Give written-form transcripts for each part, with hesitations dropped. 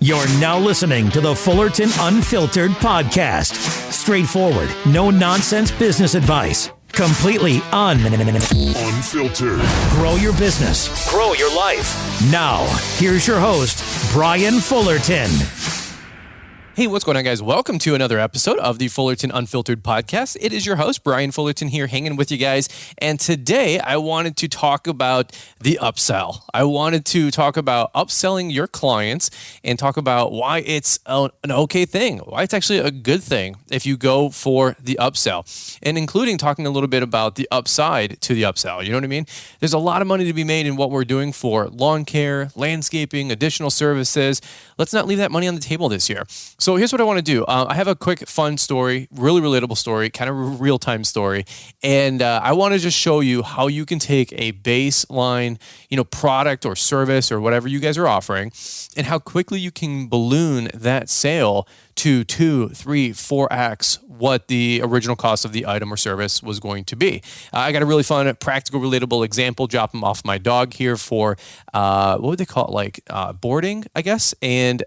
You're now listening to the Fullerton Unfiltered podcast. Straightforward, no nonsense business advice. Completely unfiltered. Grow your business. Grow your life. Now, here's your host, Brian Fullerton. Hey, what's going on, guys? Welcome to another episode of the Fullerton Unfiltered podcast. It is your host, Brian Fullerton, here hanging with you guys. And today I wanted to talk about the upsell. I wanted to talk about upselling your clients and talk about why it's an okay thing, why it's actually a good thing if you go for the upsell, and including talking a little bit about the upside to the upsell. You know what I mean? There's a lot of money to be made in what we're doing for lawn care, landscaping, additional services. Let's not leave that money on the table this year. So here's what I want to do. I have a quick, fun story, really relatable story, kind of real-time story. And I want to just show you how you can take a baseline, product or service or whatever you guys are offering, and how quickly you can balloon that sale to 2, 3, 4x what the original cost of the item or service was going to be. I got a really fun, practical, relatable example. Dropping off my dog here for, what would they call it? Boarding, I guess. And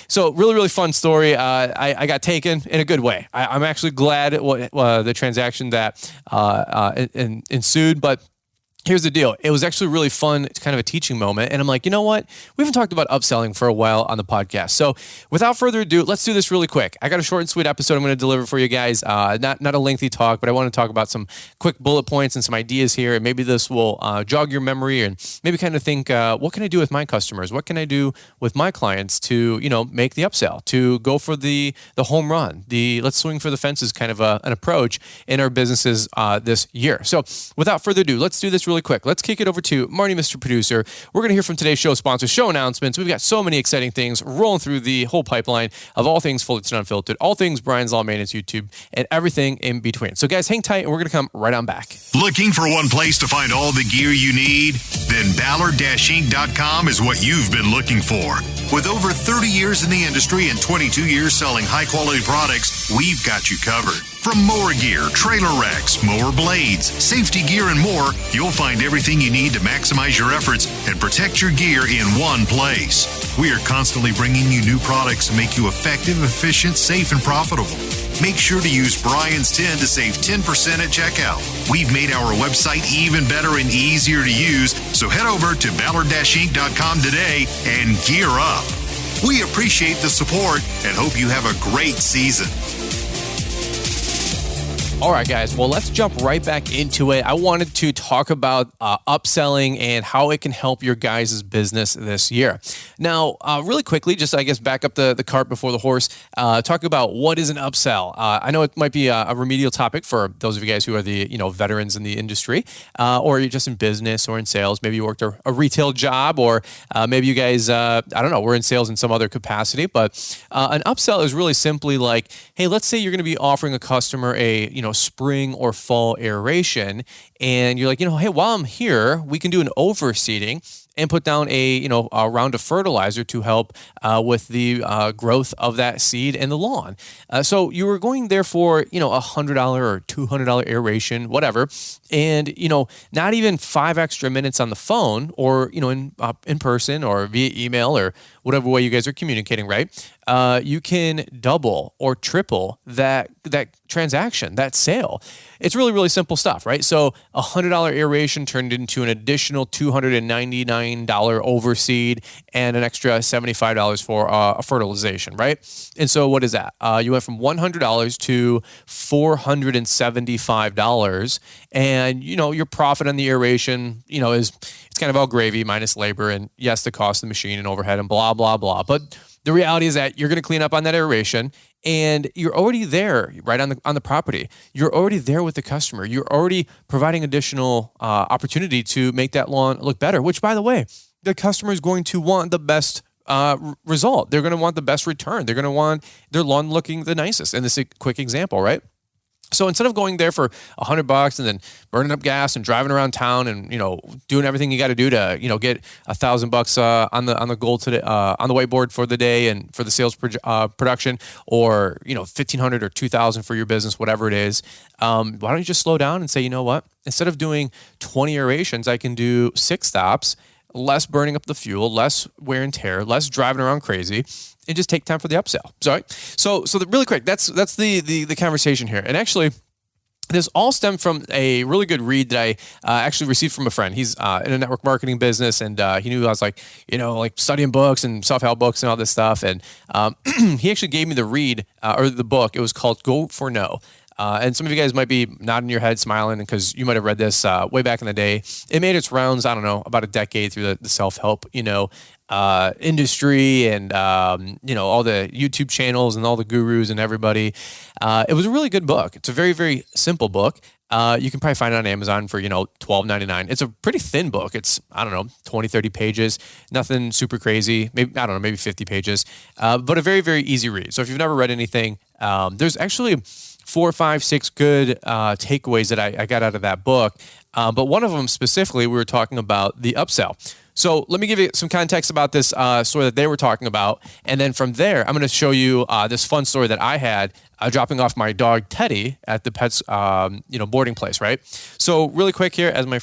so really fun story. I got taken in a good way. I'm actually glad the transaction that ensued, but here's the deal. It was actually really fun. It's kind of a teaching moment. And I'm like, you know what? We haven't talked about upselling for a while on the podcast. So without further ado, let's do this really quick. I got a short and sweet episode I'm going to deliver for you guys. Not a lengthy talk, but I want to talk about some quick bullet points and some ideas here. And maybe this will jog your memory and maybe kind of think, what can I do with my customers? What can I do with my clients to, make the upsell, to go for the home run, the let's swing for the fences kind of an approach in our businesses this year. So without further ado, let's do this really quick. Let's kick it over to Marty, Mr. Producer. We're going to hear from today's show sponsors, show announcements. We've got so many exciting things rolling through the whole pipeline of all things Fullerton Unfiltered, all things Brian's Law Maintenance YouTube, and everything in between. So guys, hang tight and we're going to come right on back. Looking for one place to find all the gear you need? Then Ballard-Inc.com is what you've been looking for. With over 30 years in the industry and 22 years selling high-quality products, we've got you covered. From mower gear, trailer racks, mower blades, safety gear, and more, you'll find everything you need to maximize your efforts and protect your gear in one place. We are constantly bringing you new products to make you effective, efficient, safe, and profitable. Make sure to use Brian's 10 to save 10% at checkout. We've made our website even better and easier to use, so head over to Ballard-Inc.com today and gear up. We appreciate the support and hope you have a great season. All right, guys. Well, let's jump right back into it. I wanted to talk about upselling and how it can help your guys' business this year. Now, really quickly, just back up the cart before the horse. Talk about what is an upsell. I know it might be a remedial topic for those of you guys who are the veterans in the industry, or you're just in business or in sales. Maybe you worked a retail job, or maybe you guys, we're in sales in some other capacity. But an upsell is really simply like, hey, let's say you're going to be offering a customer a spring or fall aeration, and you're like, hey, while I'm here, we can do an overseeding and put down a round of fertilizer to help with the growth of that seed and the lawn. So you were going there for $100 or $200 aeration, whatever, and not even 5 extra minutes on the phone or in person or via email or whatever way you guys are communicating, right? You can double or triple that transaction, that sale. It's really simple stuff, right? So $100 aeration turned into an additional $299 overseed and an extra $75 for a fertilization, right? And so what is that? You went from $100 to $475, and your profit on the aeration, it's kind of all gravy minus labor, and yes, the cost of the machine and overhead and blah blah blah. But the reality is that you're going to clean up on that aeration, and you're already there, right on the property. You're already there with the customer. You're already providing additional opportunity to make that lawn look better. Which, by the way, the customer is going to want the best result. They're going to want the best return. They're going to want their lawn looking the nicest. And this is a quick example, right? So instead of going there for $100 and then burning up gas and driving around town and doing everything you got to do to get $1,000 on the goal today on the whiteboard for the day and for the sales production, or $1,500 or $2,000 for your business, whatever it is, why don't you just slow down and say, you know what? Instead of doing 20 aerations, I can do 6 stops. less burning up the fuel, less wear and tear, less driving around crazy, and just take time for the upsell. Really quick, that's the conversation here. And actually, this all stemmed from a really good read that I actually received from a friend. He's in a network marketing business, and he knew I was like studying books and self-help books and all this stuff. And he actually gave me the read or the book. It was called Go for No. And some of you guys might be nodding your head, smiling, because you might have read this way back in the day. It made its rounds, I don't know, about a decade through the self-help, industry and, all the YouTube channels and all the gurus and everybody. It was a really good book. It's a very, very simple book. You can probably find it on Amazon for, $12.99. It's a pretty thin book. It's, 20, 30 pages, nothing super crazy. Maybe 50 pages, but a very, very easy read. So if you've never read anything, there's actually 4, 5, 6 good takeaways that I got out of that book. But one of them specifically, we were talking about the upsell. So let me give you some context about this story that they were talking about. And then from there, I'm going to show you this fun story that I had dropping off my dog, Teddy, at the pet's boarding place, right? So really quick here, as my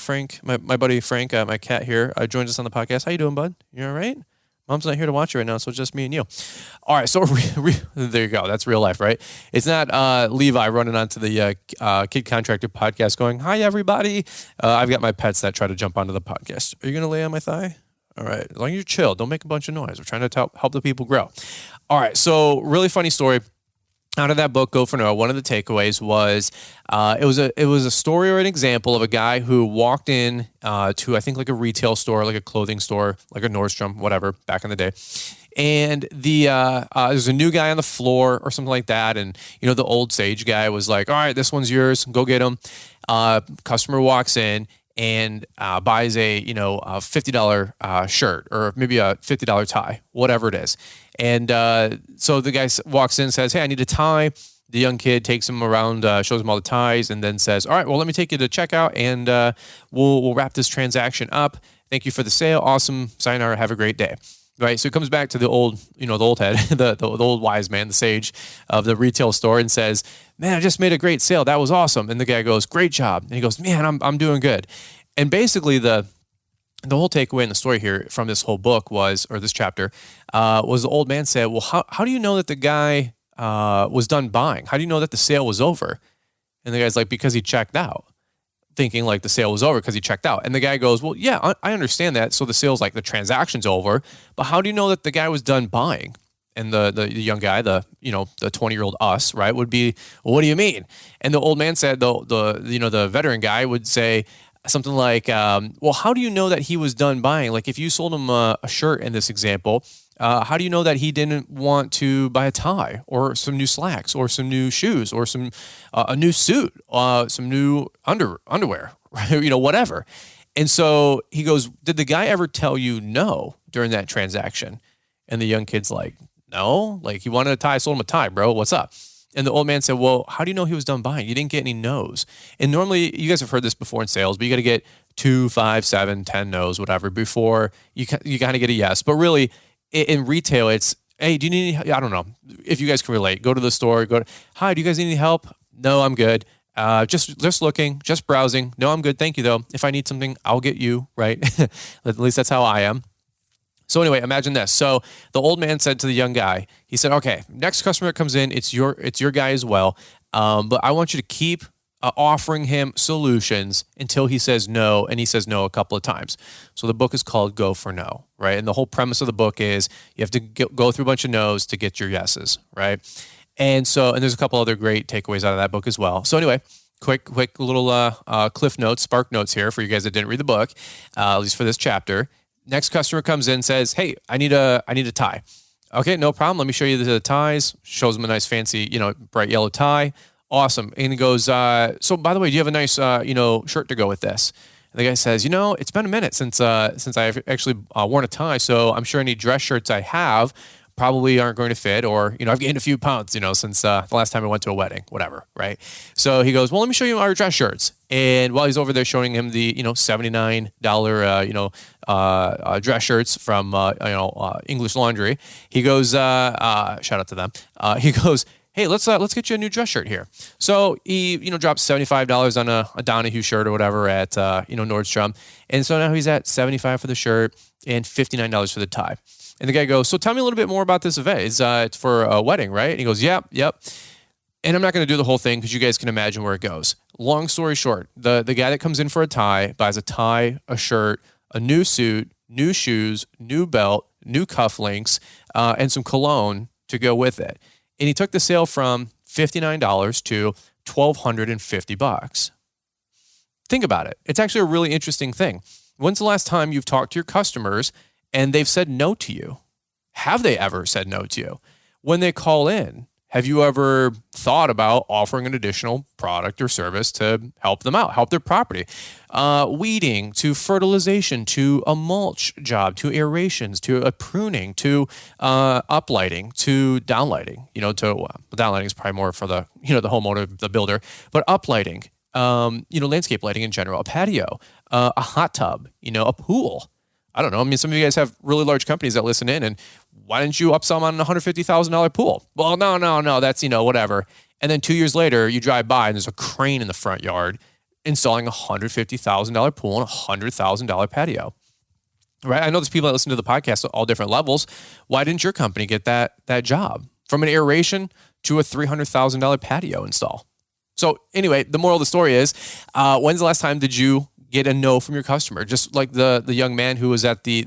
buddy Frank, my cat here, joins us on the podcast. How you doing, bud? You all right? Mom's not here to watch you right now, so it's just me and you. All right, so there you go. That's real life, right? It's not Levi running onto the Kid Contractor podcast going, "Hi, everybody." I've got my pets that try to jump onto the podcast. Are you going to lay on my thigh? All right, as long as you're chill, don't make a bunch of noise. We're trying to help the people grow. All right, so really funny story. Out of that book, Go for No, one of the takeaways was it was a story or an example of a guy who walked in to, I think, like a retail store, like a clothing store, like a Nordstrom, whatever, back in the day. And there's a new guy on the floor or something like that. And, the old sage guy was like, "All right, this one's yours. Go get him." Customer walks in and buys a $50 shirt or maybe a $50 tie, whatever it is. And so the guy walks in and says, "Hey, I need a tie." The young kid takes him around, shows him all the ties, and then says, "All right, well, let me take you to checkout, and we'll wrap this transaction up. Thank you for the sale. Awesome. Sayonara. Have a great day." Right. So he comes back to the old, the old head, the old wise man, the sage of the retail store, and says, "Man, I just made a great sale. That was awesome." And the guy goes, "Great job." And he goes, "Man, I'm doing good." And basically the whole takeaway in the story here from this whole book was this chapter, was the old man said, "Well, how do you know that the guy was done buying? How do you know that the sale was over?" And the guy's like, "Because he checked out," thinking like the sale was over because he checked out. And the guy goes, "Well, yeah, I understand that. So the sale's like the transaction's over, but how do you know that the guy was done buying?" And the young guy, the 20-year-old us, right, would be, "Well, what do you mean?" And the old man said, the veteran guy would say something like, "Well, how do you know that he was done buying? Like if you sold him a shirt in this example, how do you know that he didn't want to buy a tie or some new slacks or some new shoes or some a new suit, some new underwear, right? Whatever." And so he goes, "Did the guy ever tell you no during that transaction?" And the young kid's like, "No, like he wanted a tie, I sold him a tie, bro. What's up?" And the old man said, "Well, how do you know he was done buying? You didn't get any no's." And normally, you guys have heard this before in sales, but you got to get 2, 5, 7, 10 no's, whatever, before you kind of get a yes. But really, in retail, it's, "Hey, do you need any, I don't know if you guys can relate. Go to the store, "Hi, do you guys need any help?" "No, I'm good. Just looking, just browsing." "No, I'm good. Thank you, though. If I need something, I'll get you," right? At least that's how I am. So anyway, imagine this. So the old man said to the young guy, he said, "Okay, next customer that comes in, it's your guy as well. But I want you to keep offering him solutions until he says no," and he says no a couple of times. So the book is called Go for No, right? And the whole premise of the book is you have to go through a bunch of no's to get your yeses, right? And there's a couple other great takeaways out of that book as well. So anyway, quick little cliff notes, spark notes here for you guys that didn't read the book, at least for this chapter. Next customer comes in, says, "Hey, I need a tie." "Okay, no problem. Let me show you the ties." Shows him a nice fancy, bright yellow tie. Awesome. And he goes, "So by the way, do you have a nice, shirt to go with this?" And the guy says, "It's been a minute since I've actually worn a tie. So I'm sure any dress shirts I have probably aren't going to fit, or, I've gained a few pounds, since the last time I went to a wedding, whatever." Right. So he goes, "Well, let me show you our dress shirts." And while he's over there showing him the, $79, dress shirts from, English Laundry, he goes, shout out to them. He goes, hey, let's get you a new dress shirt here. So he, drops $75 on a Donahue shirt or whatever at, Nordstrom. And so now he's at $75 for the shirt and $59 for the tie. And the guy goes, so tell me a little bit more about this event. It's for a wedding, right? And he goes, yep. And I'm not going to do the whole thing because you guys can imagine where it goes. Long story short, the guy that comes in for a tie buys a tie, a shirt, a new suit, new shoes, new belt, new cufflinks, and some cologne to go with it. And he took the sale from $59 to $1,250. Think about it. It's actually a really interesting thing. When's the last time you've talked to your customers and they've said no to you? Have they ever said no to you? When they call in, have you ever thought about offering an additional product or service to help them out, help their property? Weeding, to fertilization, to a mulch job, to aerations, to a pruning, to uplighting, to downlighting. Downlighting is probably more for the the homeowner, the builder, but uplighting, landscape lighting in general, a patio, a hot tub, a pool. I don't know. I mean, some of you guys have really large companies that listen in, and why didn't you upsell them on a $150,000 pool? Well, no, that's, whatever. And then 2 years later, you drive by and there's a crane in the front yard installing a $150,000 pool and a $100,000 patio. Right? I know there's people that listen to the podcast at all different levels. Why didn't your company get that job? From an aeration to a $300,000 patio install. So anyway, the moral of the story is, when's the last time did you get a no from your customer? Just like the young man who was at the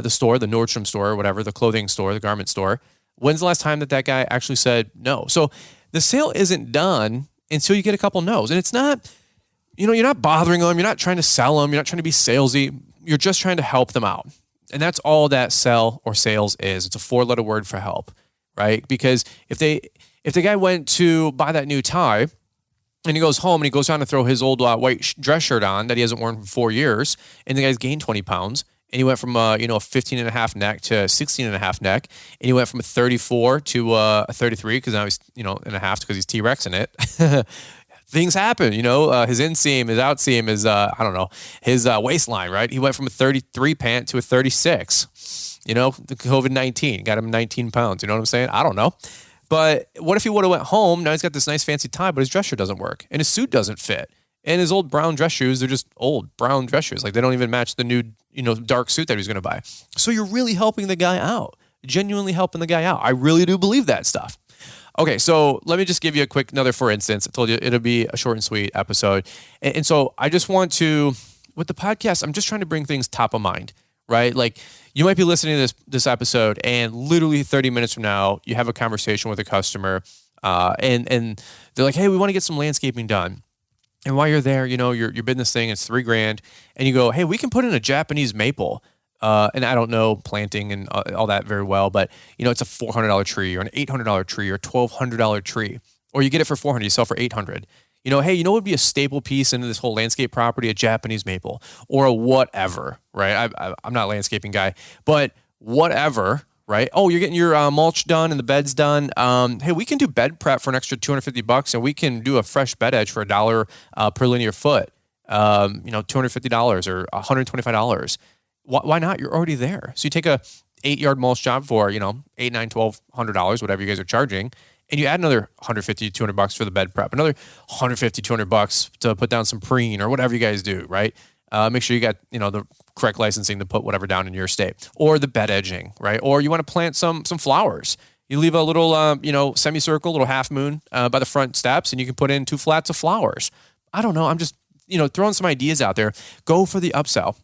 store, the Nordstrom store or whatever, the clothing store, the garment store. When's the last time that guy actually said no? So the sale isn't done until you get a couple no's. And it's not, you're not bothering them. You're not trying to sell them. You're not trying to be salesy. You're just trying to help them out. And that's all that sell or sales is. It's a 4-letter word for help, right? Because if the guy went to buy that new tie, and he goes home and he goes down to throw his old white dress shirt on that he hasn't worn for 4 years, and the guy's gained 20 pounds, and he went from a 15 and a half neck to 16 and a half neck, and he went from a 34 to a 33 because now he's and a half because he's T-Rexing it. Things happen, his inseam, his outseam, his waistline, right? He went from a 33 pant to a 36. The COVID-19 got him 19 pounds. You know what I'm saying? I don't know. But what if he would have went home? Now he's got this nice fancy tie, but his dress shirt doesn't work and his suit doesn't fit. And his old brown dress shoes, they're just old brown dress shoes. Like they don't even match the new, dark suit that he's going to buy. So you're really helping the guy out, genuinely helping the guy out. I really do believe that stuff. Okay, so let me just give you a quick another for instance. I told you it'll be a short and sweet episode. And so I just want to, with the podcast, I'm just trying to bring things top of mind, right? Like you might be listening to this episode and literally 30 minutes from now, you have a conversation with a customer and they're like, hey, we want to get some landscaping done. And while you're there, you're bidding this thing, it's $3,000 and you go, hey, we can put in a Japanese maple. And I don't know planting and all that very well, but it's a $400 tree or an $800 tree or $1,200 tree, or you get it for $400, you sell for $800. Hey, what would be a staple piece into this whole landscape property? A Japanese maple or a whatever, right? I'm not a landscaping guy, but whatever, right? Oh, you're getting your mulch done and the bed's done. Hey, we can do bed prep for an extra $250 and we can do a fresh bed edge for $1 per linear foot. $250 or $125. Why not? You're already there. So you take a 8-yard mulch job for, $800, $900, $1,200, whatever you guys are charging. And you add another $150, $200 for the bed prep, another $150, $200 to put down some preen or whatever you guys do, right? Make sure you got, the correct licensing to put whatever down in your state, or the bed edging, right? Or you want to plant some flowers. You leave a little, semicircle, little half moon by the front steps, and you can put in 2 flats of flowers. I don't know. I'm just, throwing some ideas out there. Go for the upsell.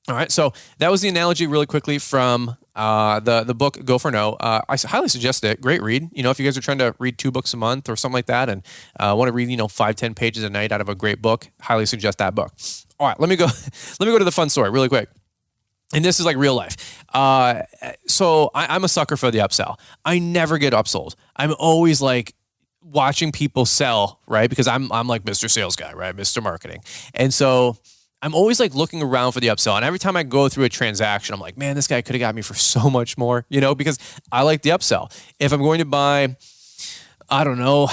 All right, so that was the analogy really quickly from the book Go for No. I highly suggest it. Great read. If you guys are trying to read 2 books a month or something like that and want to read 5-10 pages a night out of a great book, highly suggest that book. All right, let me go to the fun story really quick. And this is like real life. So I'm a sucker for the upsell. I never get upsold. I'm always like watching people sell, right? Because I'm like Mr. Sales Guy, right? Mr. Marketing. And so I'm always like looking around for the upsell. And every time I go through a transaction, I'm like, man, this guy could have got me for so much more, because I like the upsell. If I'm going to buy, I don't know,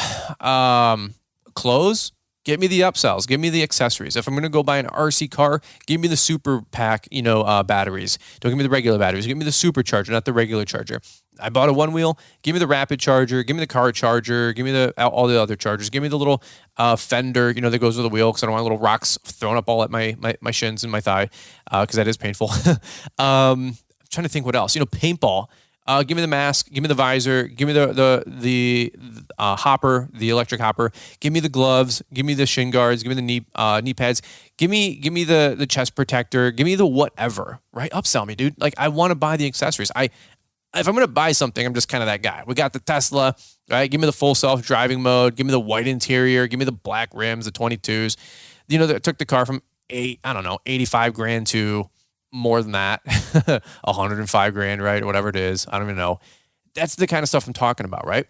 clothes, Get me the upsells. Give me the accessories. If I'm going to go buy an RC car, give me the super pack, batteries. Don't give me the regular batteries. Give me the supercharger, not the regular charger. I bought a one wheel. Give me the rapid charger. Give me the car charger. Give me all the other chargers. Give me the little fender, that goes with the wheel because I don't want little rocks thrown up all at my shins and my thigh because that is painful. I'm trying to think what else. Paintball. Give me the mask. Give me the visor. Give me the hopper, the electric hopper. Give me the gloves. Give me the shin guards. Give me the knee pads. Give me the chest protector. Give me the whatever. Right? Upsell me, dude. Like I want to buy the accessories. If I'm going to buy something, I'm just kind of that guy. We got the Tesla. Right? Give me the full self-driving mode. Give me the white interior. Give me the black rims, the 22s. That took the car from 85 grand to more than that, 105 grand, right? Or whatever it is. I don't even know. That's the kind of stuff I'm talking about, right?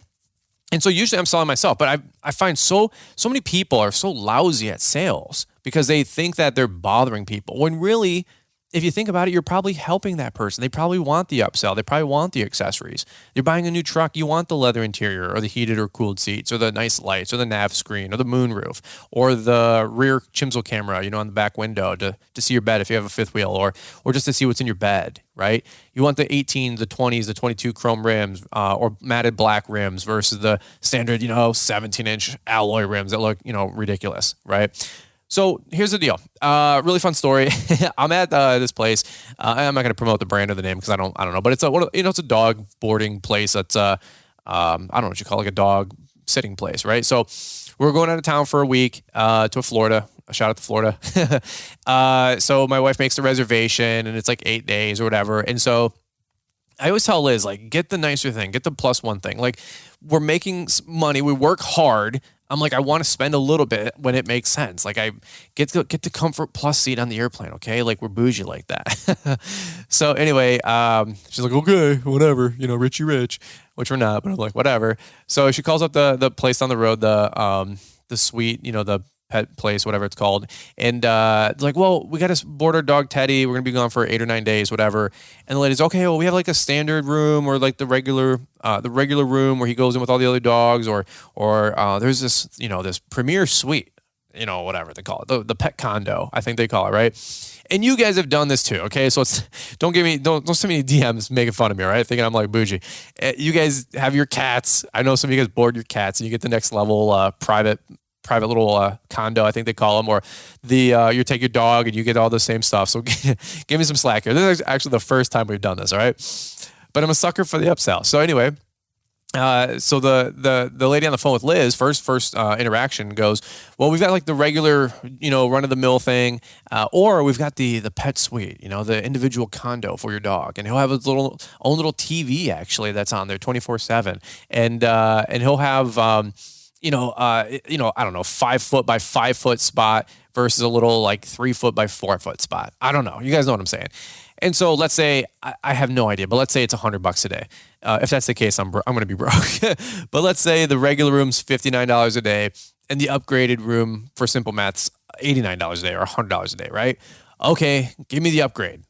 And so usually I'm selling myself, but I find so many people are so lousy at sales because they think that they're bothering people when really, if you think about it, you're probably helping that person. They probably want the upsell. They probably want the accessories. You're buying a new truck. You want the leather interior or the heated or cooled seats or the nice lights or the nav screen or the moonroof or the rear chimsel camera, on the back window to see your bed if you have a fifth wheel or just to see what's in your bed, right? You want the 18, the 20s, the 22 chrome rims or matted black rims versus the standard, 17-inch alloy rims that look, ridiculous, right? So here's the deal. Really fun story. I'm at this place. I'm not going to promote the brand or the name because I don't know. But it's it's a dog boarding place. That's I don't know what you call a dog sitting place, right? So we're going out of town for a week to Florida. A shout out to Florida. So my wife makes the reservation, and it's like 8 days or whatever. And so I always tell Liz, like, get the nicer thing, get the +1 thing. Like, we're making money, we work hard. I'm like, I want to spend a little bit when it makes sense. Like, I get the Comfort Plus seat on the airplane, okay? Like, we're bougie like that. So anyway, she's like, okay, whatever, Richie rich, which we're not, but I'm like, whatever. So she calls up the place on the road, the suite, the pet place, whatever it's called. And like, well, we got to board our dog Teddy. We're going to be gone for 8 or 9 days, whatever. And the lady's, okay, well, we have like a standard room or like the regular room where he goes in with all the other dogs or there's this, this premier suite, whatever they call it, the pet condo, I think they call it, right? And you guys have done this too, okay? So don't send me DMs making fun of me, right? Thinking I'm like bougie. You guys have your cats. I know some of you guys board your cats and you get the next level private little condo, I think they call them, or you take your dog and you get all the same stuff. So give me some slack here. This is actually the first time we've done this, all right? But I'm a sucker for the upsell. So anyway, so the lady on the phone with Liz, first interaction goes, well, we've got like the regular, run of the mill thing, or we've got the pet suite, the individual condo for your dog, and he'll have his own little TV actually that's on there 24/7, and he'll have I don't know, 5 foot by 5 foot spot versus a little like 3 foot by 4 foot spot. I don't know. You guys know what I'm saying. And so let's say, I have no idea, but let's say it's $100 a day. If that's the case, I'm going to be broke. But let's say the regular room's $59 a day and the upgraded room for simple math's $89 a day or $100 a day, right? Okay, give me the upgrade.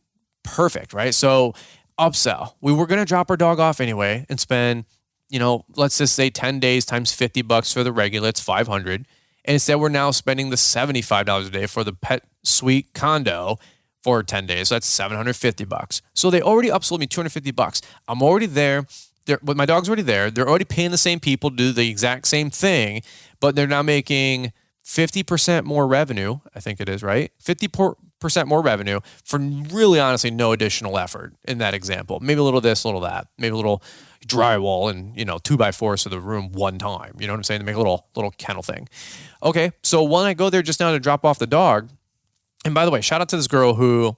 Perfect, right? So upsell. We were going to drop our dog off anyway and spend, let's just say 10 days times $50 for the regular, it's $500. And instead we're now spending the $75 a day for the pet suite condo for 10 days. So that's $750. So they already upsold me $250. I'm already there. But my dog's already there. They're already paying the same people to do the exact same thing, but they're now making 50% more revenue. I think it is, right? 50% more revenue for really honestly no additional effort in that example. Maybe a little this, a little that, maybe a little drywall and 2x4s to the room one time. You know what I'm saying? To make a little kennel thing. Okay, so when I go there just now to drop off the dog, and by the way, shout out to this girl who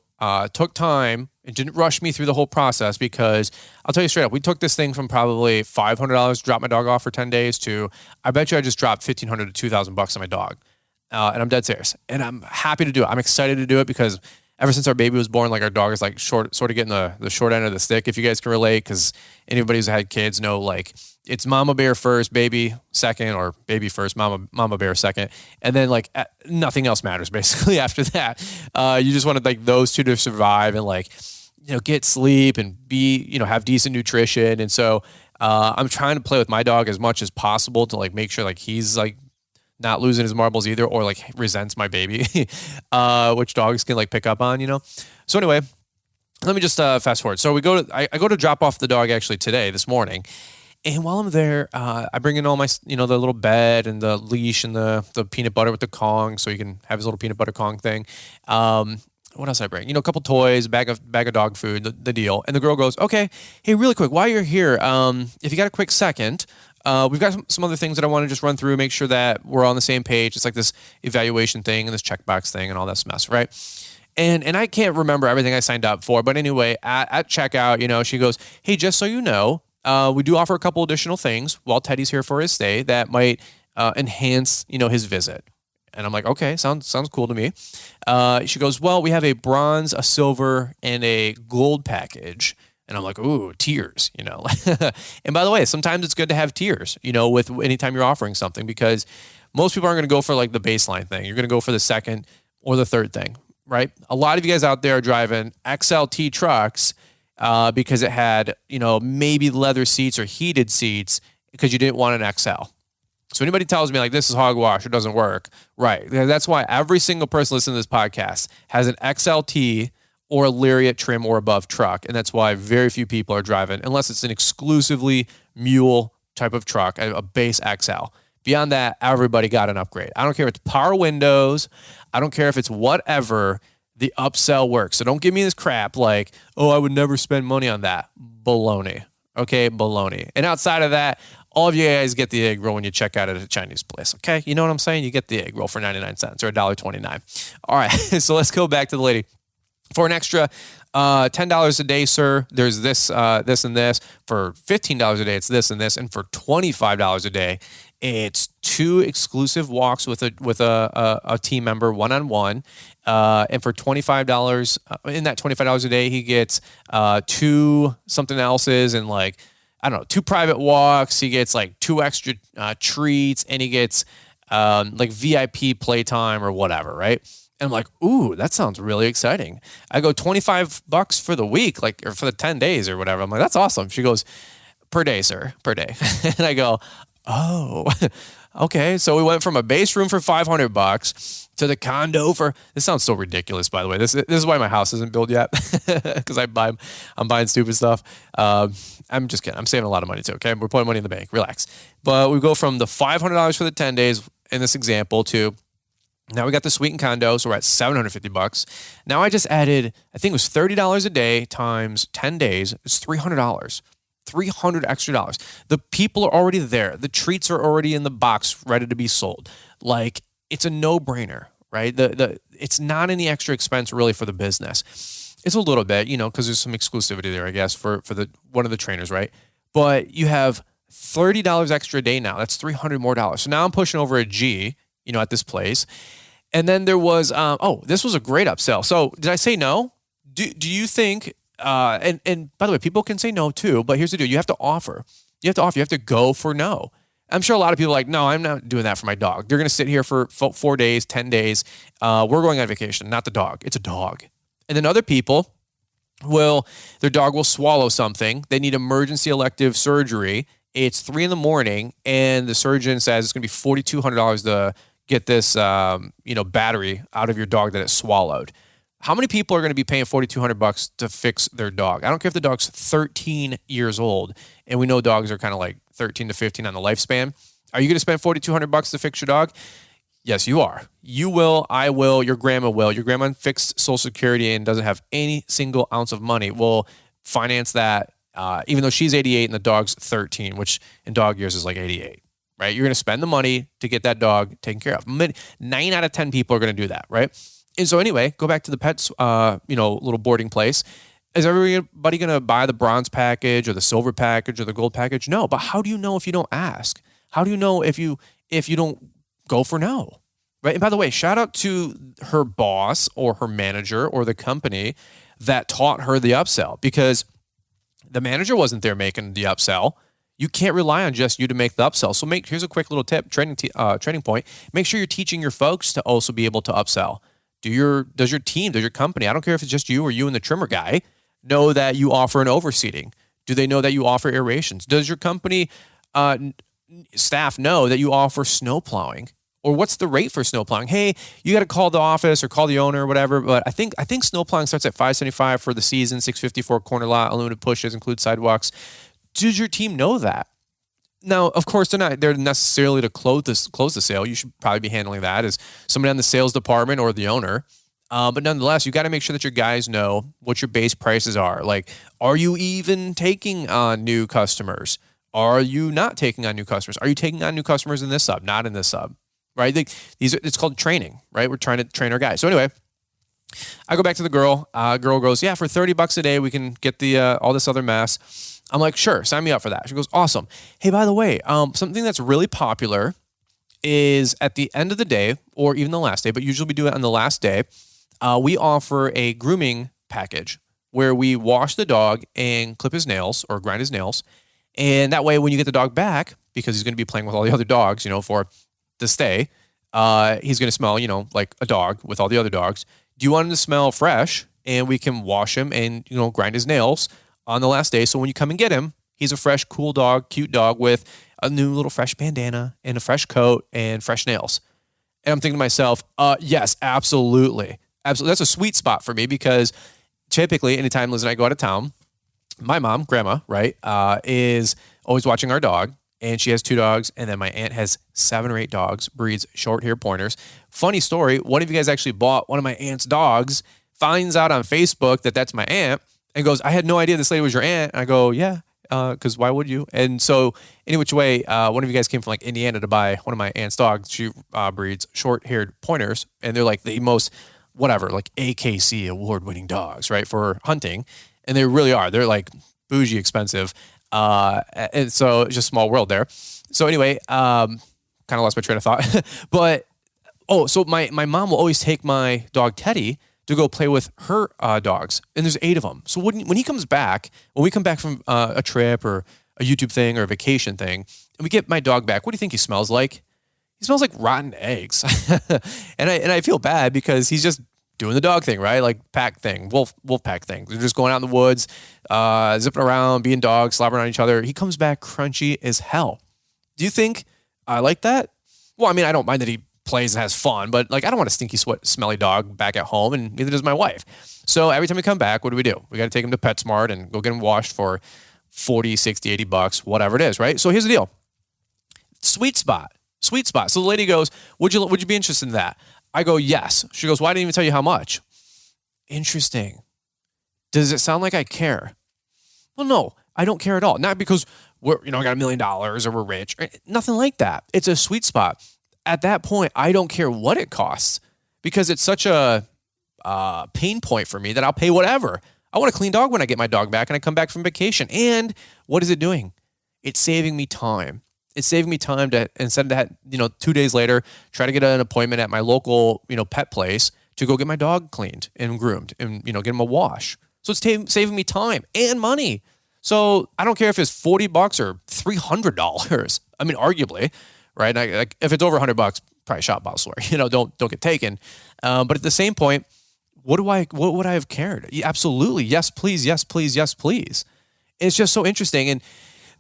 took time and didn't rush me through the whole process, because I'll tell you straight up, we took this thing from probably $500 to drop my dog off for 10 days to, I bet you I just dropped $1,500 to $2,000 on my dog. And I'm dead serious. And I'm happy to do it. I'm excited to do it because ever since our baby was born, like our dog is like sort of getting the short end of the stick, if you guys can relate, because anybody who's had kids know, like, it's mama bear first, baby second, or baby first, mama bear second. And then like nothing else matters basically after that. You just wanted like those two to survive and like, get sleep and be, have decent nutrition. And so I'm trying to play with my dog as much as possible to like make sure like he's like not losing his marbles either, or like resents my baby, which dogs can like pick up on, So anyway, let me just fast forward. So I go to drop off the dog actually this morning. And while I'm there, I bring in all my, the little bed and the leash and the peanut butter with the Kong, so he can have his little peanut butter Kong thing. What else I bring? A couple toys, bag of dog food, the deal. And the girl goes, okay, hey, really quick, while you're here, if you got a quick second, we've got some other things that I want to just run through, make sure that we're on the same page. It's like this evaluation thing and this checkbox thing and all that mess, right? And I can't remember everything I signed up for, but anyway, at checkout, she goes, hey, just so you know, we do offer a couple additional things while Teddy's here for his stay that might enhance, his visit. And I'm like, okay, sounds cool to me. She goes, well, we have a bronze, a silver, and a gold package. And I'm like, ooh, tiers, And by the way, sometimes it's good to have tiers, with anytime you're offering something, because most people aren't going to go for like the baseline thing. You're going to go for the second or the third thing, right? A lot of you guys out there are driving XLT trucks because it had, maybe leather seats or heated seats because you didn't want an XL. So anybody tells me like this is hogwash, it doesn't work, right? That's why every single person listening to this podcast has an XLT or a Lariat trim or above truck. And that's why very few people are driving, unless it's an exclusively mule type of truck, a base XL. Beyond that, everybody got an upgrade. I don't care if it's power windows. I don't care if it's whatever. The upsell works. So don't give me this crap like, oh, I would never spend money on that. Baloney. Okay, baloney. And outside of that, all of you guys get the egg roll when you check out at a Chinese place. Okay, you know what I'm saying? You get the egg roll for 99 cents or $1.29. All right, so let's go back to the lady. For an extra $10 a day, sir, there's this, this, and this. For $15 a day, it's this and this. And for $25 a day, it's 2 exclusive walks with a team member one-on-one. And for $25, in that $25 a day, he gets 2 something else's and like, I don't know, 2 private walks. He gets like 2 extra treats, and he gets like VIP playtime or whatever, right? And I'm like, ooh, that sounds really exciting. I go $25 for the week, like, or for the 10 days or whatever. I'm like, that's awesome. She goes, per day, sir, per day. And I go, oh, okay. So we went from a base room for $500 to the condo for, this sounds so ridiculous, by the way. This is why my house isn't built yet, because I'm buying stupid stuff. I'm just kidding. I'm saving a lot of money too, okay? We're putting money in the bank. Relax. But we go from the $500 for the 10 days in this example to, now we got the suite and condo, so we're at $750. Now I just added, I think it was $30 a day times 10 days. It's $300. $300 extra dollars. The people are already there. The treats are already in the box, ready to be sold. Like, it's a no-brainer, right? It's not any extra expense really for the business. It's a little bit, because there's some exclusivity there, I guess, for one of the trainers, right? But you have $30 extra a day now. That's $300 more dollars. So now I'm pushing over a G, at this place. And then there was, this was a great upsell. So did I say no? Do you think, and by the way, people can say no too, but here's the deal. You have to offer. You have to go for no. I'm sure a lot of people are like, no, I'm not doing that for my dog. They're going to sit here for 4 days, 10 days. We're going on vacation, not the dog. It's a dog. And then other people their dog will swallow something. They need emergency elective surgery. It's 3 a.m. and the surgeon says it's going to be $4,200 to get this, battery out of your dog that it swallowed. How many people are going to be paying $4,200 to fix their dog? I don't care if the dog's 13 years old, and we know dogs are kind of like 13 to 15 on the lifespan. Are you going to spend $4,200 to fix your dog? Yes, you are. You will, I will, your grandma will. Your grandma fixed Social Security and doesn't have any single ounce of money. We'll finance that, even though she's 88 and the dog's 13, which in dog years is like 88. Right? You're going to spend the money to get that dog taken care of. 9 out of 10 people are going to do that, right? And so anyway, go back to the pets, little boarding place. Is everybody going to buy the bronze package or the silver package or the gold package? No. But how do you know if you don't ask? How do you know if you don't go for no? Right? And by the way, shout out to her boss or her manager or the company that taught her the upsell, because the manager wasn't there making the upsell. You can't rely on just you to make the upsell. So here's a quick little tip, training point. Make sure you're teaching your folks to also be able to upsell. Does your team, does your company, I don't care if it's just you or you and the trimmer guy, know that you offer an overseating? Do they know that you offer aerations? Does your company staff know that you offer snow plowing Or what's the rate for snow plowing? Hey, you got to call the office or call the owner or whatever. But I think snow plowing starts at $575 for the season, $650 for a corner lot, unlimited pushes, include sidewalks. Does your team know that? Now, of course, they're not there necessarily to close the sale. You should probably be handling that as somebody on the sales department or the owner. But nonetheless, you got to make sure that your guys know what your base prices are. Like, are you even taking on new customers? Are you not taking on new customers? Are you taking on new customers in this sub, not in this sub? Right? It's called training, right? We're trying to train our guys. So anyway, I go back to the girl. Girl goes, yeah, for $30 a day, we can get the all this other mess. I'm like, sure, sign me up for that. She goes, awesome. Hey, by the way, something that's really popular is at the end of the day, or even the last day, but usually we do it on the last day, we offer a grooming package where we wash the dog and clip his nails or grind his nails. And that way, when you get the dog back, because he's going to be playing with all the other dogs, for the stay, he's going to smell, like a dog with all the other dogs. Do you want him to smell fresh? And we can wash him and, grind his nails on the last day. So when you come and get him, he's a fresh, cool dog, cute dog with a new little fresh bandana and a fresh coat and fresh nails. And I'm thinking to myself, yes, absolutely. Absolutely. That's a sweet spot for me because typically anytime Liz and I go out of town, my mom, grandma, right, is always watching our dog. And she has 2 dogs. And then my aunt has 7 or 8 dogs, breeds short-haired pointers. Funny story, one of you guys actually bought one of my aunt's dogs, finds out on Facebook that that's my aunt, and goes, I had no idea this lady was your aunt. And I go, yeah, because why would you? And so any which way, one of you guys came from like Indiana to buy one of my aunt's dogs. She breeds short-haired pointers. And they're like the most, whatever, like AKC award-winning dogs, right, for hunting. And they really are. They're like bougie expensive. And so it's just a small world there. So anyway, kind of lost my train of thought, but, so my mom will always take my dog Teddy to go play with her dogs. And there's 8 of them. So when he comes back, when we come back from a trip or a YouTube thing or a vacation thing, and we get my dog back, what do you think he smells like? He smells like rotten eggs. and I feel bad because he's just doing the dog thing, right? Like pack thing, wolf pack thing. They're just going out in the woods, zipping around, being dogs, slobbering on each other. He comes back crunchy as hell. Do you think I like that? Well, I mean, I don't mind that he plays and has fun, but like, I don't want a stinky, smelly dog back at home, and neither does my wife. So every time we come back, what do? We got to take him to PetSmart and go get him washed for $40, $60, $80, whatever it is, right? So here's the deal. Sweet spot. So the lady goes, would you be interested in that? I go, yes. She goes, well, I didn't even tell you how much. Interesting. Does it sound like I care? Well, no, I don't care at all. Not because we're, I got $1 million or we're rich. Nothing like that. It's a sweet spot. At that point, I don't care what it costs because it's such a pain point for me that I'll pay whatever. I want a clean dog when I get my dog back and I come back from vacation. And what is it doing? It's saving me time. It's saving me time to, instead of 2 days later, try to get an appointment at my local, pet place to go get my dog cleaned and groomed and, get him a wash. So it's saving me time and money. So I don't care if it's $40 or $300. I mean, arguably, right? If it's over $100, probably shop bottler. Don't get taken. But at the same point, what would I have cared? Yeah, absolutely. Yes, please. Yes, please. Yes, please. It's just so interesting. And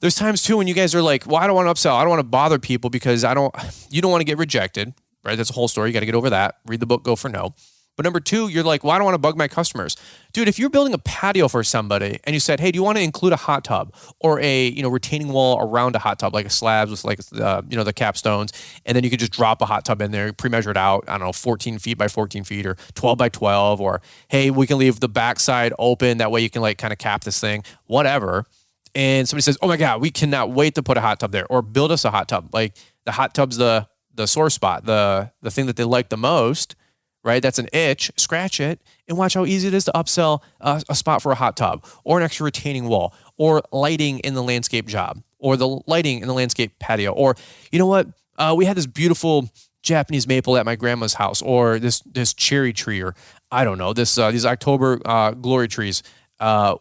there's times too when you guys are like, well, I don't want to upsell. I don't want to bother people because you don't want to get rejected, right? That's a whole story. You got to get over that. Read the book, go for no. But number 2, you're like, well, I don't want to bug my customers. Dude, if you're building a patio for somebody and you said, hey, do you want to include a hot tub or a, retaining wall around a hot tub, like a slabs with like, the capstones, and then you could just drop a hot tub in there, pre-measured out, I don't know, 14 feet by 14 feet or 12 by 12, or hey, we can leave the backside open. That way you can like kind of cap this thing, whatever. And somebody says, oh my God, we cannot wait to put a hot tub there or build us a hot tub. Like the hot tub's the sore spot, the thing that they like the most, right? That's an itch, scratch it and watch how easy it is to upsell a spot for a hot tub or an extra retaining wall or lighting in the landscape job or the lighting in the landscape patio. Or you know what? We had this beautiful Japanese maple at my grandma's house or this cherry tree or I don't know, these October glory trees,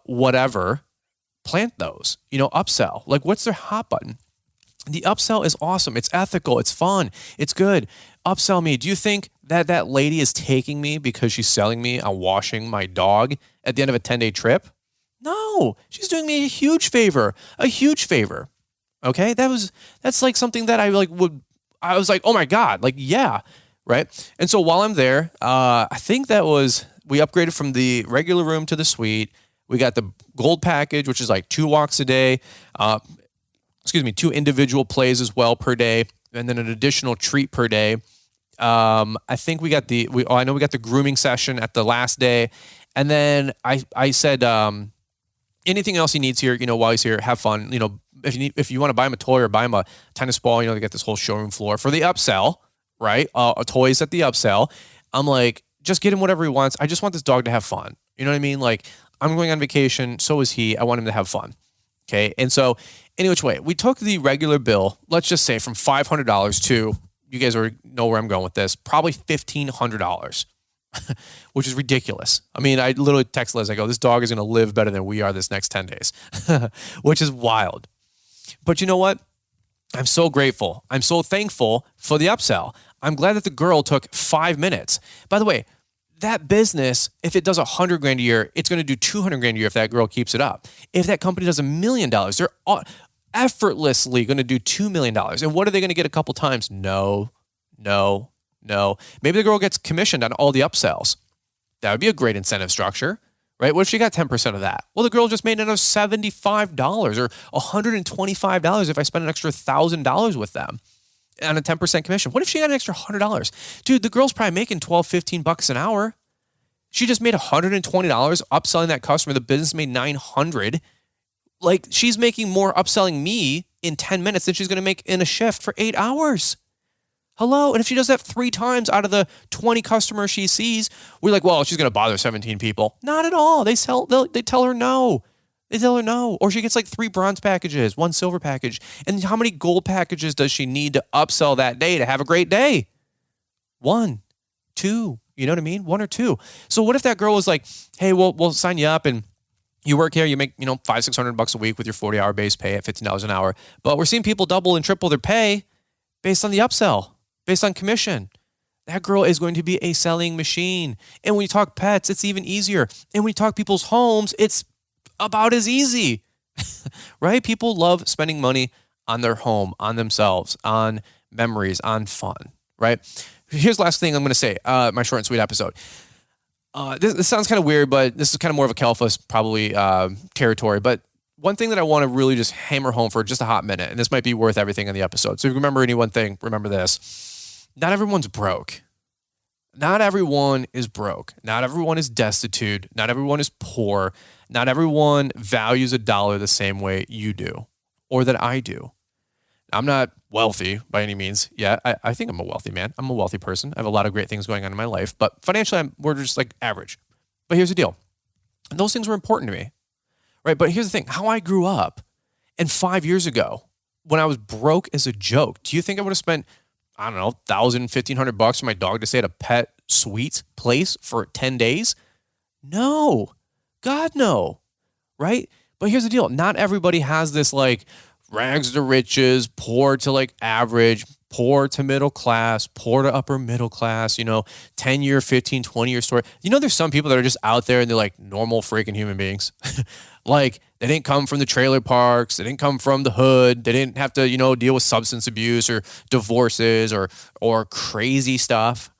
whatever. Plant those, upsell. Like what's their hot button? The upsell is awesome. It's ethical. It's fun. It's good. Upsell me. Do you think that lady is taking me because she's selling me on washing my dog at the end of a 10-day trip? No, she's doing me a huge favor. Okay. That's like something that I like would I was like, oh my God, like, yeah. Right. And so while I'm there, I think we upgraded from the regular room to the suite. We got the gold package, which is like 2 walks a day. 2 individual plays as well per day. And then an additional treat per day. I think we got I know we got the grooming session at the last day. And then I said, anything else he needs here, while he's here, have fun. If you want to buy him a toy or buy him a tennis ball, they get this whole showroom floor for the upsell, right? Toys at the upsell. I'm like, just get him whatever he wants. I just want this dog to have fun. You know what I mean? Like, I'm going on vacation. So is he. I want him to have fun. Okay. And so any which way, we took the regular bill, let's just say from $500 to, you guys already know where I'm going with this, probably $1,500, which is ridiculous. I mean, I literally text Liz, I go, this dog is going to live better than we are this next 10 days, which is wild. But you know what? I'm so grateful. I'm so thankful for the upsell. I'm glad that the girl took 5 minutes. By the way, that business, if it does $100,000 a year, it's going to do $200,000 a year if that girl keeps it up. If that company does $1 million, they're effortlessly going to do $2 million. And what are they going to get a couple times? No. Maybe the girl gets commissioned on all the upsells. That would be a great incentive structure, right? What if she got 10% of that? Well, the girl just made another $75 or $125 if I spend an extra $1,000 with them on a 10% commission. What if she got an extra $100? Dude, the girl's probably making $12, $15 an hour. She just made $120 upselling that customer. The business made $900. Like, she's making more upselling me in 10 minutes than she's going to make in a shift for 8 hours. Hello? And if she does that 3 times out of the 20 customers she sees, we're like, well, she's going to bother 17 people. Not at all. They tell her no. They tell her no. Or she gets like 3 bronze packages, 1 silver package. And how many gold packages does she need to upsell that day to have a great day? 1, 2. You know what I mean? 1 or 2. So what if that girl was like, hey, we'll sign you up and you work here, you make, $500-$600 a week with your 40-hour base pay at $15 an hour. But we're seeing people double and triple their pay based on the upsell, based on commission. That girl is going to be a selling machine. And when you talk pets, it's even easier. And when you talk people's homes, it's about as easy, right? People love spending money on their home, on themselves, on memories, on fun, right? Here's the last thing I'm going to say, my short and sweet episode. This sounds kind of weird, but this is kind of more of a Calphus probably territory. But one thing that I want to really just hammer home for just a hot minute, and this might be worth everything in the episode. So if you remember any one thing, remember this. Not everyone's broke. Not everyone is broke. Not everyone is destitute. Not everyone is poor. Not everyone values $1 the same way you do or that I do. I'm not wealthy by any means yet. I think I'm a wealthy man. I'm a wealthy person. I have a lot of great things going on in my life, but financially we're just like average. But here's the deal. Those things were important to me, right? But here's the thing, how I grew up and 5 years ago when I was broke as a joke, do you think I would have spent, I don't know, $1,000, $1,500 for my dog to stay at a pet suite place for 10 days? No, God, no, right? But here's the deal. Not everybody has this like rags to riches, poor to like average, poor to middle class, poor to upper middle class, 10-year, 15, 20-year story. There's some people that are just out there and they're like normal freaking human beings. Like they didn't come from the trailer parks. They didn't come from the hood. They didn't have to, deal with substance abuse or divorces or crazy stuff.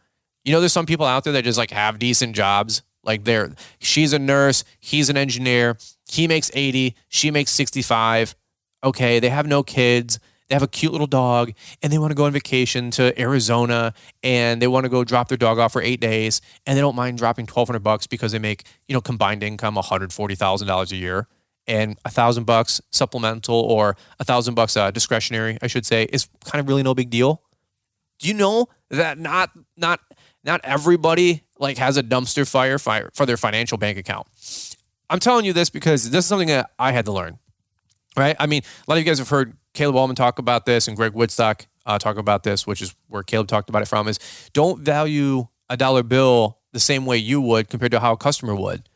There's some people out there that just like have decent jobs. Like she's a nurse. He's an engineer. He makes 80. She makes 65. Okay, they have no kids, they have a cute little dog, and they want to go on vacation to Arizona, and they want to go drop their dog off for 8 days, and they don't mind dropping $1,200 because they make, combined income $140,000 a year, and $1,000 supplemental or $1,000 discretionary, I should say, is kind of really no big deal. Do you know that not everybody like has a dumpster fire for their financial bank account? I'm telling you this because this is something that I had to learn. Right? I mean, a lot of you guys have heard Caleb Allman talk about this and Greg Woodstock talk about this, which is where Caleb talked about it from, is don't value a dollar bill the same way you would compared to how a customer would.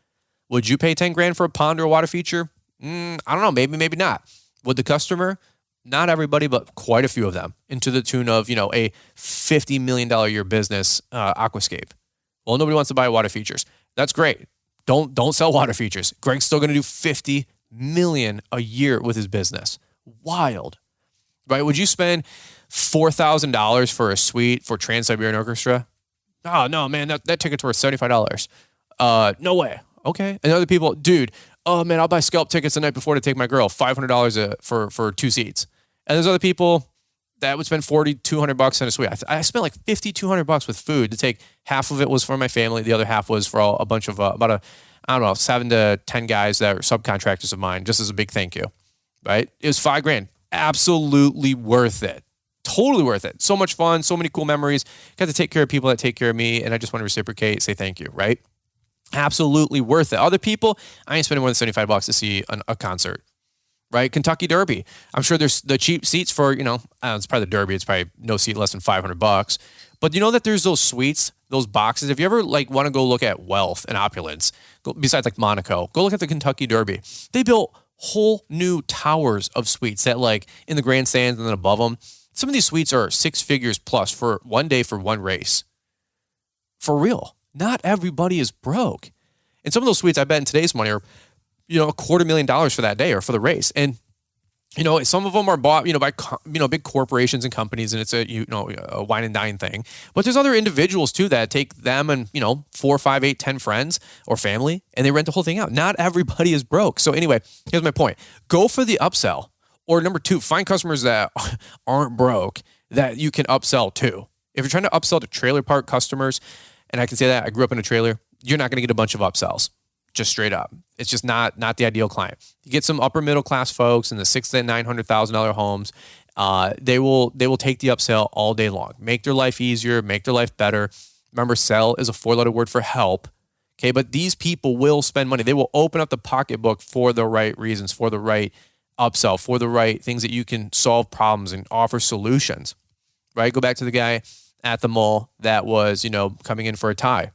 Would you pay 10 grand for a pond or a water feature? I don't know. Maybe not. Would the customer? Not everybody, but quite a few of them, and to the tune of, a $50 million a year business, aquascape. Well, nobody wants to buy water features. That's great. Don't sell water features. Greg's still going to do $50 million a year with his business. Wild, right? Would you spend $4,000 for a suite for Trans-Siberian Orchestra. Oh, no, man, that ticket's worth $75. No way. Okay. And other people, dude, oh, man, I'll buy scalp tickets the night before to take my girl, $500 for 2 seats. And there's other people that would spend $4,200 on a suite. I spent like $5,200 with food to take. Half of it was for my family. The other half was for a bunch of, I don't know, 7 to 10 guys that are subcontractors of mine, just as a big thank you, right? It was $5,000. Absolutely worth it. Totally worth it. So much fun, so many cool memories. Got to take care of people that take care of me, and I just want to reciprocate, say thank you, right? Absolutely worth it. Other people, I ain't spending more than $75 to see a concert, right? Kentucky Derby. I'm sure there's the cheap seats for, it's probably the Derby. It's probably no seat less than $500. But you know that there's those suites, those boxes. If you ever want to go look at wealth and opulence, besides like Monaco, go look at the Kentucky Derby. They built whole new towers of suites that in the grandstands and then above them. Some of these suites are 6 figures plus for one day for one race. For real. Not everybody is broke. And some of those suites, I bet in today's money are, $250,000 for that day or for the race. And, some of them are bought, by, big corporations and companies, and it's a wine and dine thing. But there's other individuals too that take them and, 4, 5, 8, 10 friends or family, and they rent the whole thing out. Not everybody is broke. So anyway, here's my point. Go for the upsell. Or number 2, find customers that aren't broke that you can upsell to. If you're trying to upsell to trailer park customers, and I can say that I grew up in a trailer, you're not going to get a bunch of upsells, just straight up. It's just not the ideal client. You get some upper middle class folks in the $600,000 to $900,000 homes. They will take the upsell all day long. Make their life easier, make their life better. Remember, sell is a 4-letter word for help. Okay, but these people will spend money. They will open up the pocketbook for the right reasons, for the right upsell, for the right things that you can solve problems and offer solutions, right? Go back to the guy at the mall that was, coming in for a tie.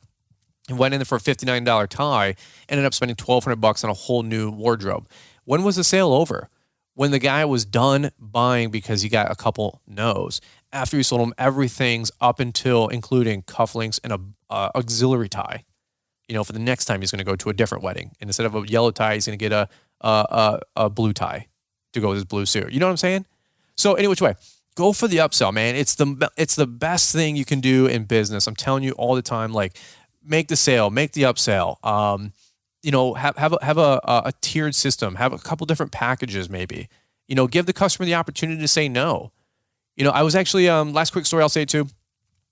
He went in for a $59 tie, ended up spending $1,200 on a whole new wardrobe. When was the sale over? When the guy was done buying because he got a couple no's. After you sold him everything's up until including cufflinks and a auxiliary tie, for the next time he's going to go to a different wedding. And instead of a yellow tie, he's going to get a blue tie to go with his blue suit. You know what I'm saying? So any which way, go for the upsell, man. It's the best thing you can do in business. I'm telling you all the time, make the sale, make the upsell. Have a tiered system, have a couple different packages maybe. Give the customer the opportunity to say no. I was actually, last quick story I'll say too.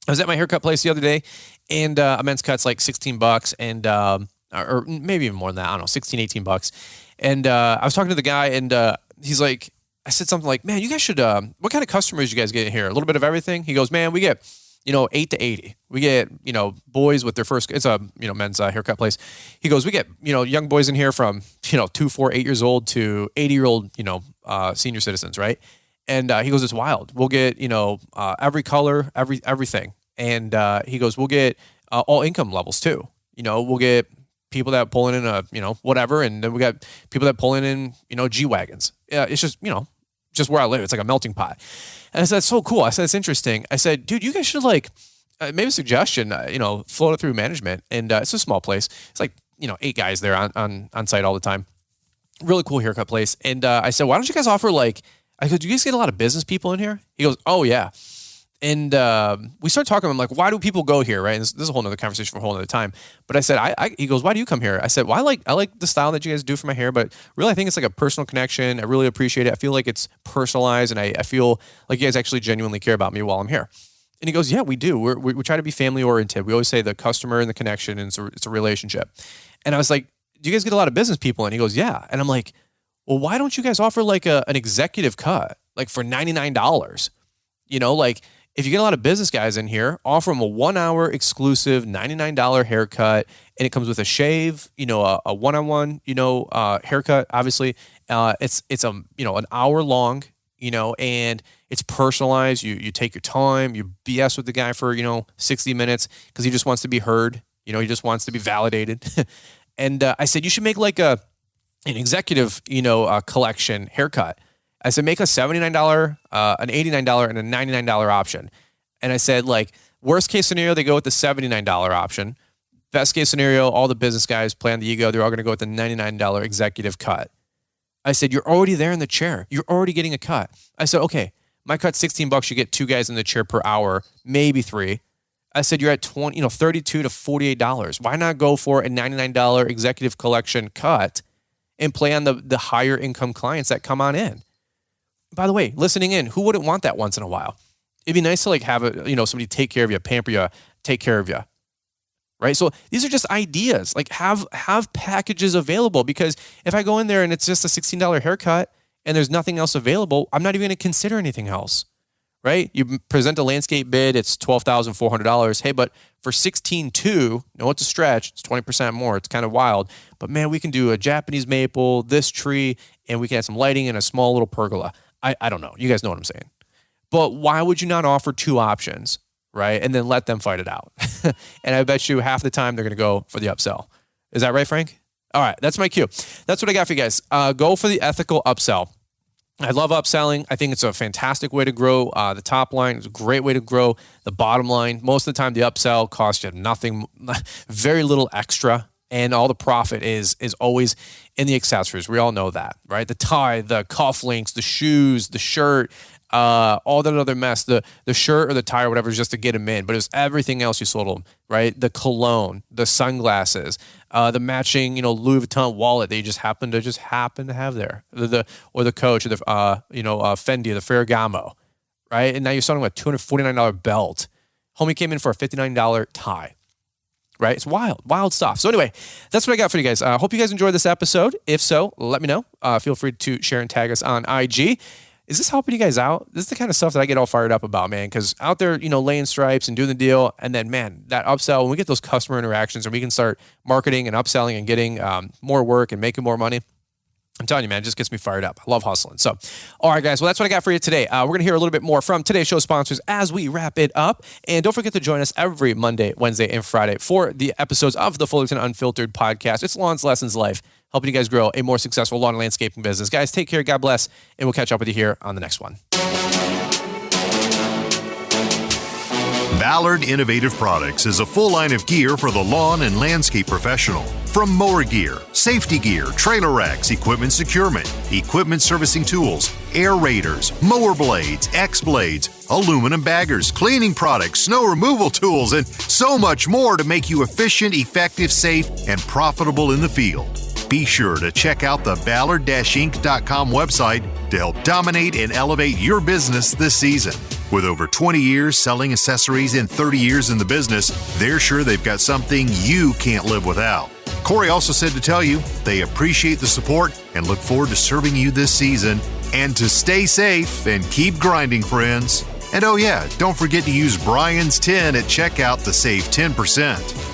I was at my haircut place the other day, and a men's cut's like $16 and or maybe even more than that. I don't know, $16, $18. And I was talking to the guy, and he's like, I said something like, man, you guys should, what kind of customers you guys get here? A little bit of everything? He goes, man, we get, 8 to 80. We get, boys with their first, it's a, men's haircut place. He goes, we get, young boys in here from, 2, 4, 8 years old to 80-year-old, senior citizens, right? And he goes, it's wild. We'll get, every color, everything. And he goes, we'll get all income levels too. We'll get people that pull in whatever. And then we got people that pull in G-Wagons. It's just, just where I live. It's like a melting pot. And I said, that's so cool. I said, it's interesting. I said, dude, you guys should maybe a suggestion, float it through management. And it's a small place. It's like, 8 guys there on site all the time. Really cool haircut place. And I said, why don't you guys offer I said, do you guys get a lot of business people in here? He goes, oh yeah. And we started talking. I'm like, why do people go here, right? And this is a whole nother conversation for a whole nother time. But I said, he goes, why do you come here? I said, well, I like the style that you guys do for my hair, but really I think it's like a personal connection. I really appreciate it. I feel like it's personalized, and I feel like you guys actually genuinely care about me while I'm here. And he goes, yeah, we do. We try to be family oriented. We always say the customer and the connection, and it's a relationship. And I was like, do you guys get a lot of business people? And he goes, yeah. And I'm like, well, why don't you guys offer an executive cut, for $99? If you get a lot of business guys in here, offer them a 1-hour exclusive $99 haircut, and it comes with a shave, a one-on-one, haircut. Obviously, it's an hour long, and it's personalized. You take your time, you BS with the guy for 60 minutes because he just wants to be heard. He just wants to be validated. And I said you should make an executive, collection haircut. I said, make a $79, an $89, and a $99 option. And I said, worst case scenario, they go with the $79 option. Best case scenario, all the business guys play on the ego. They're all going to go with the $99 executive cut. I said, you're already there in the chair. You're already getting a cut. I said, okay, My cut's $16. You get 2 guys in the chair per hour, maybe 3. I said you're at $32 to $48. Why not go for a $99 executive collection cut and play on the higher income clients that come on in? By the way, listening in, who wouldn't want that once in a while? It'd be nice to like have somebody take care of you, pamper you, take care of you. Right? So these are just ideas. Like have packages available, because if I go in there and it's just a $16 haircut and there's nothing else available, I'm not even going to consider anything else. Right? You present a landscape bid, it's $12,400. Hey, but for $16,200, no, it's a stretch. It's 20% more. It's kind of wild. But man, we can do a Japanese maple, this tree, and we can add some lighting and a small little pergola. I don't know. You guys know what I'm saying. But why would you not offer 2 options, right? And then let them fight it out. And I bet you half the time they're going to go for the upsell. Is that right, Frank? All right, that's my cue. That's what I got for you guys. Go for the ethical upsell. I love upselling. I think it's a fantastic way to grow the top line. It's a great way to grow the bottom line. Most of the time, the upsell costs you nothing, very little extra, and all the profit is always in the accessories. We all know that, right? The tie, the cufflinks, the shoes, the shirt, all that other mess. The shirt or the tie or whatever is just to get them in, but it was everything else you sold them, right? The cologne, the sunglasses, the matching, Louis Vuitton wallet that you just happen to have there, or the Coach, or the Fendi, or the Ferragamo, right? And now you're selling a $249 belt. Homie came in for a $59 tie. Right? It's wild stuff. So anyway, that's what I got for you guys. I hope you guys enjoyed this episode. If so, let me know. Feel free to share and tag us on IG. Is this helping you guys out? This is the kind of stuff that I get all fired up about, man, because out there, laying stripes and doing the deal. And then, man, that upsell, when we get those customer interactions and we can start marketing and upselling and getting more work and making more money, I'm telling you, man, it just gets me fired up. I love hustling. So, all right, guys. Well, that's what I got for you today. We're going to hear a little bit more from today's show sponsors as we wrap it up. And don't forget to join us every Monday, Wednesday, and Friday for the episodes of the Fullerton Unfiltered podcast. It's Lawns Lessons Life, helping you guys grow a more successful lawn and landscaping business. Guys, take care. God bless. And we'll catch up with you here on the next one. Ballard Innovative Products is a full line of gear for the lawn and landscape professional. From mower gear, safety gear, trailer racks, equipment securement, equipment servicing tools, aerators, mower blades, X-blades, aluminum baggers, cleaning products, snow removal tools, and so much more to make you efficient, effective, safe, and profitable in the field. Be sure to check out the Ballard-Inc.com website to help dominate and elevate your business this season. With over 20 years selling accessories and 30 years in the business, they're sure they've got something you can't live without. Corey also said to tell you they appreciate the support and look forward to serving you this season, and to stay safe and keep grinding, friends. And oh yeah, don't forget to use Brian's 10 at checkout to save 10%.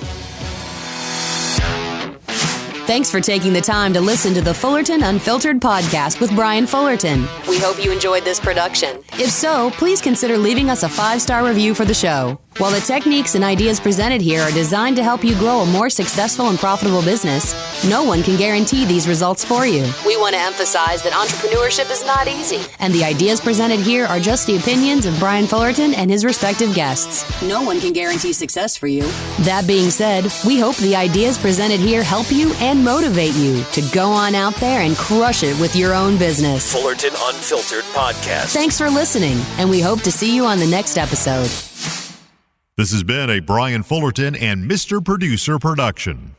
Thanks for taking the time to listen to the Fullerton Unfiltered podcast with Brian Fullerton. We hope you enjoyed this production. If so, please consider leaving us a 5-star review for the show. While the techniques and ideas presented here are designed to help you grow a more successful and profitable business, no one can guarantee these results for you. We want to emphasize that entrepreneurship is not easy, and the ideas presented here are just the opinions of Brian Fullerton and his respective guests. No one can guarantee success for you. That being said, we hope the ideas presented here help you and motivate you to go on out there and crush it with your own business. Fullerton Unfiltered Podcast. Thanks for listening, and we hope to see you on the next episode. This has been a Brian Fullerton and Mr. Producer production.